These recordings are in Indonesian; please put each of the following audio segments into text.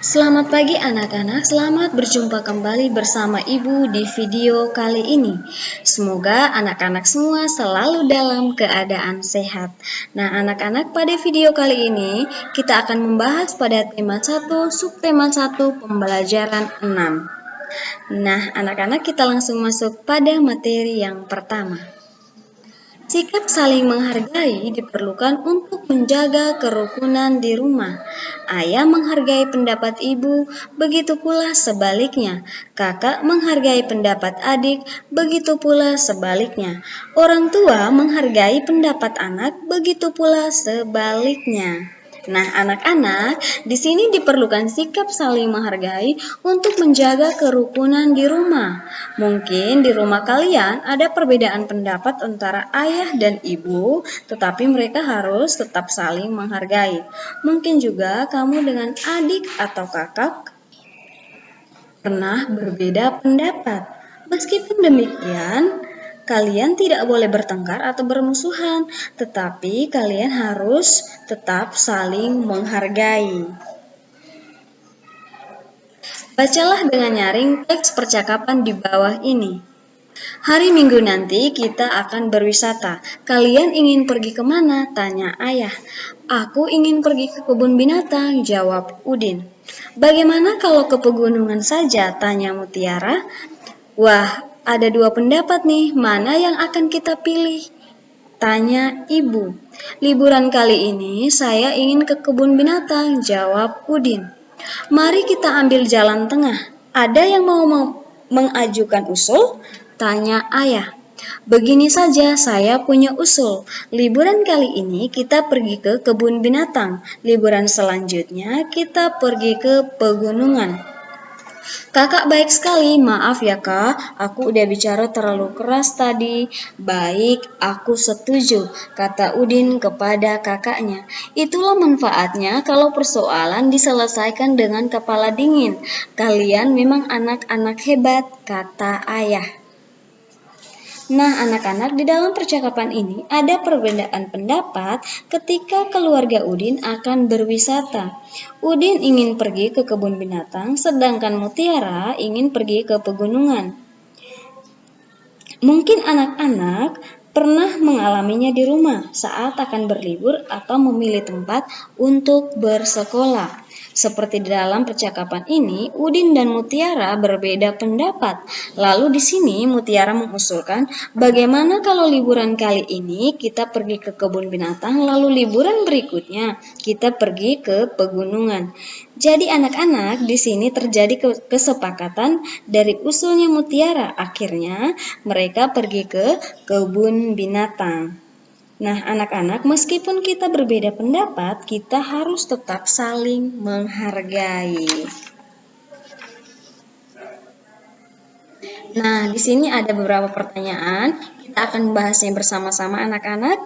Selamat pagi anak-anak, selamat berjumpa kembali bersama Ibu di video kali ini. Semoga anak-anak semua selalu dalam keadaan sehat. Nah anak-anak, pada video kali ini kita akan membahas pada tema 1, subtema 1, pembelajaran 6. Nah anak-anak, kita langsung masuk pada materi yang pertama. Sikap saling menghargai diperlukan untuk menjaga kerukunan di rumah. Ayah menghargai pendapat ibu, begitu pula sebaliknya. Kakak menghargai pendapat adik, begitu pula sebaliknya. Orang tua menghargai pendapat anak, begitu pula sebaliknya. Nah, anak-anak, di sini diperlukan sikap saling menghargai untuk menjaga kerukunan di rumah. Mungkin di rumah kalian ada perbedaan pendapat antara ayah dan ibu, tetapi mereka harus tetap saling menghargai. Mungkin juga kamu dengan adik atau kakak pernah berbeda pendapat. Meskipun demikian, kalian tidak boleh bertengkar atau bermusuhan, tetapi kalian harus tetap saling menghargai. Bacalah dengan nyaring teks percakapan di bawah ini. Hari Minggu nanti kita akan berwisata. Kalian ingin pergi kemana? Tanya ayah. Aku ingin pergi ke kebun binatang, jawab Udin. Bagaimana kalau ke pegunungan saja? Tanya Mutiara. Wah, ada dua pendapat nih, mana yang akan kita pilih? Tanya ibu. Liburan kali ini saya ingin ke kebun binatang, jawab Udin. Mari kita ambil jalan tengah. Ada yang mau mengajukan usul? Tanya ayah. Begini saja, saya punya usul. Liburan kali ini kita pergi ke kebun binatang. Liburan selanjutnya kita pergi ke pegunungan. Kakak baik sekali, maaf ya kak, aku udah bicara terlalu keras tadi. Baik, aku setuju, kata Udin kepada kakaknya. Itulah manfaatnya kalau persoalan diselesaikan dengan kepala dingin. Kalian memang anak-anak hebat, kata ayah. Nah, anak-anak, di dalam percakapan ini ada perbedaan pendapat ketika keluarga Udin akan berwisata. Udin ingin pergi ke kebun binatang, sedangkan Mutiara ingin pergi ke pegunungan. Mungkin anak-anak pernah mengalaminya di rumah saat akan berlibur atau memilih tempat untuk bersekolah. Seperti di dalam percakapan ini, Udin dan Mutiara berbeda pendapat. Lalu di sini Mutiara mengusulkan, bagaimana kalau liburan kali ini kita pergi ke kebun binatang, lalu liburan berikutnya kita pergi ke pegunungan. Jadi anak-anak, di sini terjadi kesepakatan dari usulnya Mutiara. Akhirnya mereka pergi ke kebun binatang. Nah, anak-anak, meskipun kita berbeda pendapat, kita harus tetap saling menghargai. Nah, di sini ada beberapa pertanyaan. Kita akan membahasnya bersama-sama anak-anak.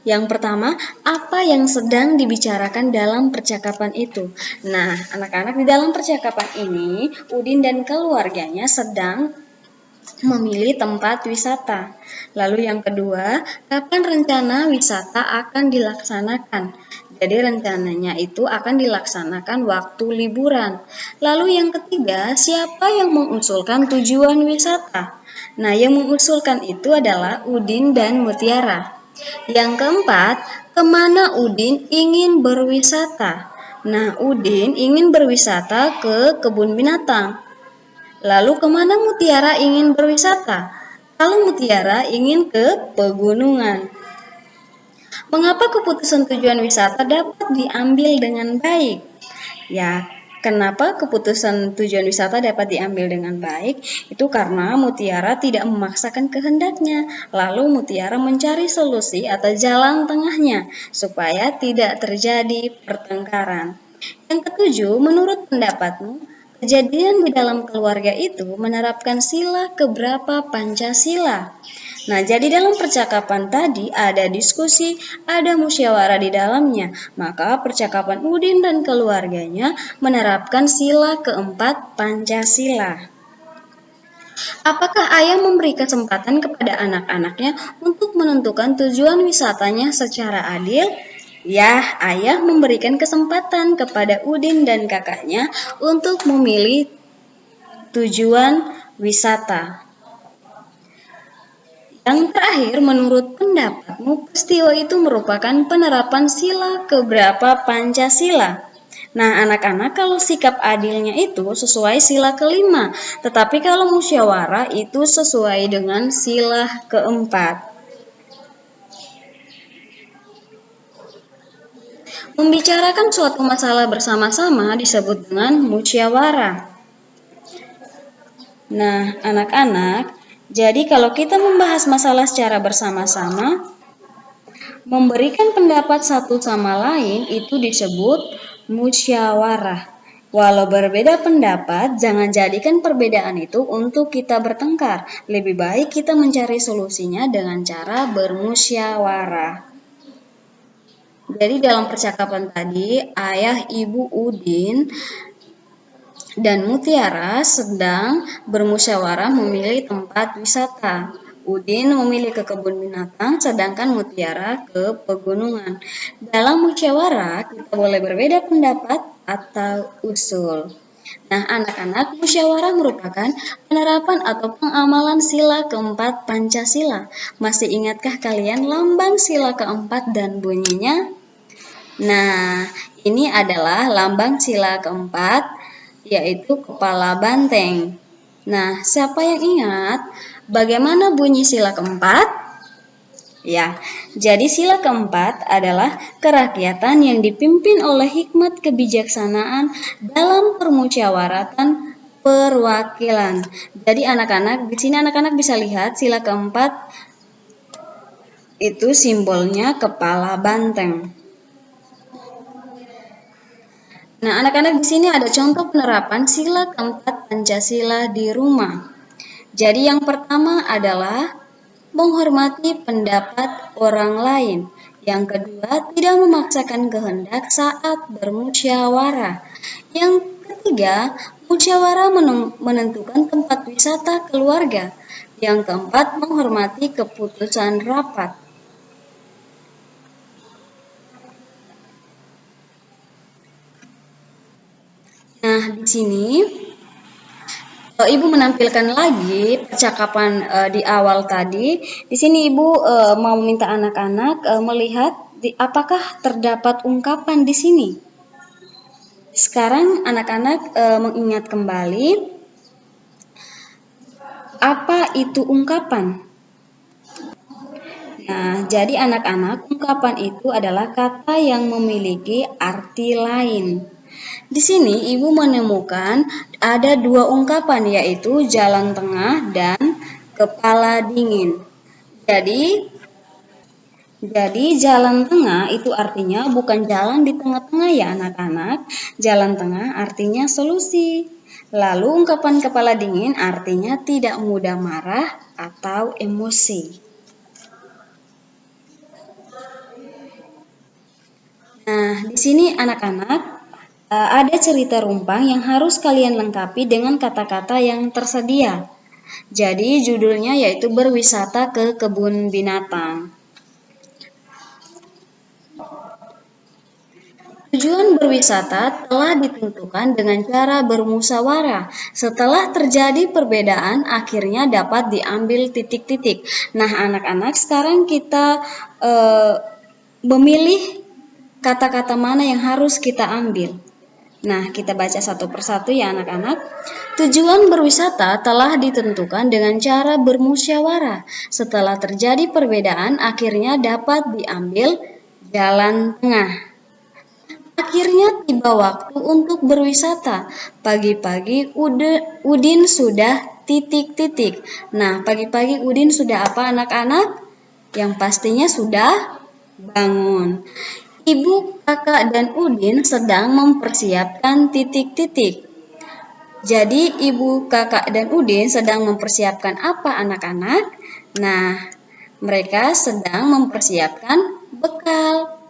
Yang pertama, apa yang sedang dibicarakan dalam percakapan itu? Nah, anak-anak, di dalam percakapan ini, Udin dan keluarganya sedang memilih tempat wisata. Lalu yang kedua, kapan rencana wisata akan dilaksanakan? Jadi rencananya itu akan dilaksanakan waktu liburan. Lalu yang ketiga, siapa yang mengusulkan tujuan wisata? Nah, yang mengusulkan itu adalah Udin dan Mutiara. Yang keempat, kemana Udin ingin berwisata? Nah, Udin ingin berwisata ke kebun binatang. Lalu kemana Mutiara ingin berwisata? Kalau Mutiara ingin ke pegunungan. Mengapa keputusan tujuan wisata dapat diambil dengan baik? Ya, kenapa keputusan tujuan wisata dapat diambil dengan baik? Itu karena Mutiara tidak memaksakan kehendaknya. Lalu Mutiara mencari solusi atau jalan tengahnya supaya tidak terjadi pertengkaran. Yang ketujuh, menurut pendapatmu, kejadian di dalam keluarga itu menerapkan sila keberapa Pancasila? Nah, jadi dalam percakapan tadi ada diskusi, ada musyawarah di dalamnya. Maka percakapan Udin dan keluarganya menerapkan sila keempat Pancasila. Apakah ayah memberi kesempatan kepada anak-anaknya untuk menentukan tujuan wisatanya secara adil? Ya, ayah memberikan kesempatan kepada Udin dan kakaknya untuk memilih tujuan wisata. Yang terakhir, menurut pendapatmu, peristiwa itu merupakan penerapan sila keberapa Pancasila? Nah, anak-anak, kalau sikap adilnya itu sesuai sila kelima, tetapi kalau musyawarah itu sesuai dengan sila keempat. Membicarakan suatu masalah bersama-sama disebut dengan musyawarah. Nah, anak-anak, jadi kalau kita membahas masalah secara bersama-sama, memberikan pendapat satu sama lain itu disebut musyawarah. Walau berbeda pendapat, jangan jadikan perbedaan itu untuk kita bertengkar. Lebih baik kita mencari solusinya dengan cara bermusyawarah. Jadi dalam percakapan tadi, ayah ibu Udin dan Mutiara sedang bermusyawarah memilih tempat wisata. Udin memilih ke kebun binatang, sedangkan Mutiara ke pegunungan. Dalam musyawarah, kita boleh berbeda pendapat atau usul. Nah, anak-anak, musyawarah merupakan penerapan atau pengamalan sila keempat Pancasila. Masih ingatkah kalian lambang sila keempat dan bunyinya? Nah, ini adalah lambang sila keempat, yaitu kepala banteng. Nah, siapa yang ingat bagaimana bunyi sila keempat? Ya, jadi sila keempat adalah kerakyatan yang dipimpin oleh hikmat kebijaksanaan dalam permusyawaratan perwakilan. Jadi anak-anak, di sini anak-anak bisa lihat sila keempat itu simbolnya kepala banteng. Nah, anak-anak, di sini ada contoh penerapan sila keempat Pancasila di rumah. Jadi yang pertama adalah menghormati pendapat orang lain. Yang kedua, tidak memaksakan kehendak saat bermusyawarah. Yang ketiga, musyawarah menentukan tempat wisata keluarga. Yang keempat, menghormati keputusan rapat. Nah, di sini Ibu menampilkan lagi percakapan di awal tadi. Di sini Ibu mau minta anak-anak melihat apakah terdapat ungkapan di sini. Sekarang anak-anak mengingat kembali apa itu ungkapan. Nah, jadi anak-anak, ungkapan itu adalah kata yang memiliki arti lain. Di sini Ibu menemukan ada dua ungkapan, yaitu jalan tengah dan kepala dingin. Jadi jalan tengah itu artinya bukan jalan di tengah-tengah ya anak-anak. Jalan tengah artinya solusi. Lalu ungkapan kepala dingin artinya tidak mudah marah atau emosi. Nah, di sini anak-anak ada cerita rumpang yang harus kalian lengkapi dengan kata-kata yang tersedia. Jadi judulnya yaitu berwisata ke kebun binatang. Tujuan berwisata telah ditentukan dengan cara bermusyawarah. Setelah terjadi perbedaan, akhirnya dapat diambil titik-titik. Nah, anak-anak, sekarang kita memilih kata-kata mana yang harus kita ambil. Nah, kita baca satu persatu ya anak-anak. Tujuan berwisata telah ditentukan dengan cara bermusyawarah. Setelah terjadi perbedaan, akhirnya dapat diambil jalan tengah. Akhirnya tiba waktu untuk berwisata. Pagi-pagi Udin sudah titik-titik. Nah, pagi-pagi Udin sudah apa anak-anak? Yang pastinya sudah bangun. Ibu, kakak, dan Udin sedang mempersiapkan titik-titik. Jadi, ibu, kakak, dan Udin sedang mempersiapkan apa anak-anak? Nah, mereka sedang mempersiapkan bekal.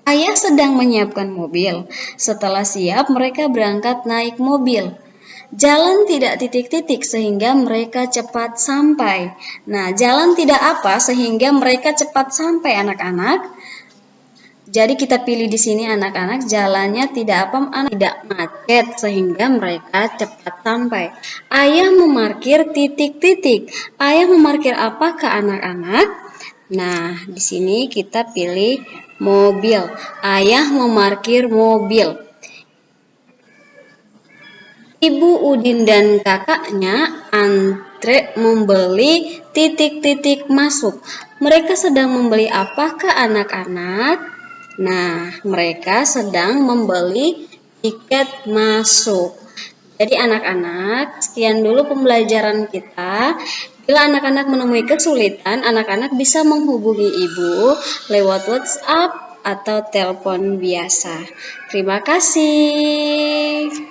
Ayah sedang menyiapkan mobil. Setelah siap, mereka berangkat naik mobil. Jalan tidak titik-titik sehingga mereka cepat sampai. Nah, jalan tidak apa sehingga mereka cepat sampai anak-anak? Jadi kita pilih di sini anak-anak jalannya tidak macet sehingga mereka cepat sampai. Ayah memarkir titik-titik. Ayah memarkir apa ke anak-anak? Nah, di sini kita pilih mobil. Ayah memarkir mobil. Ibu Udin dan kakaknya antre membeli titik-titik masuk. Mereka sedang membeli apakah anak-anak? Nah, mereka sedang membeli tiket masuk. Jadi anak-anak, sekian dulu pembelajaran kita. Bila anak-anak menemui kesulitan, anak-anak bisa menghubungi ibu lewat WhatsApp atau telepon biasa. Terima kasih.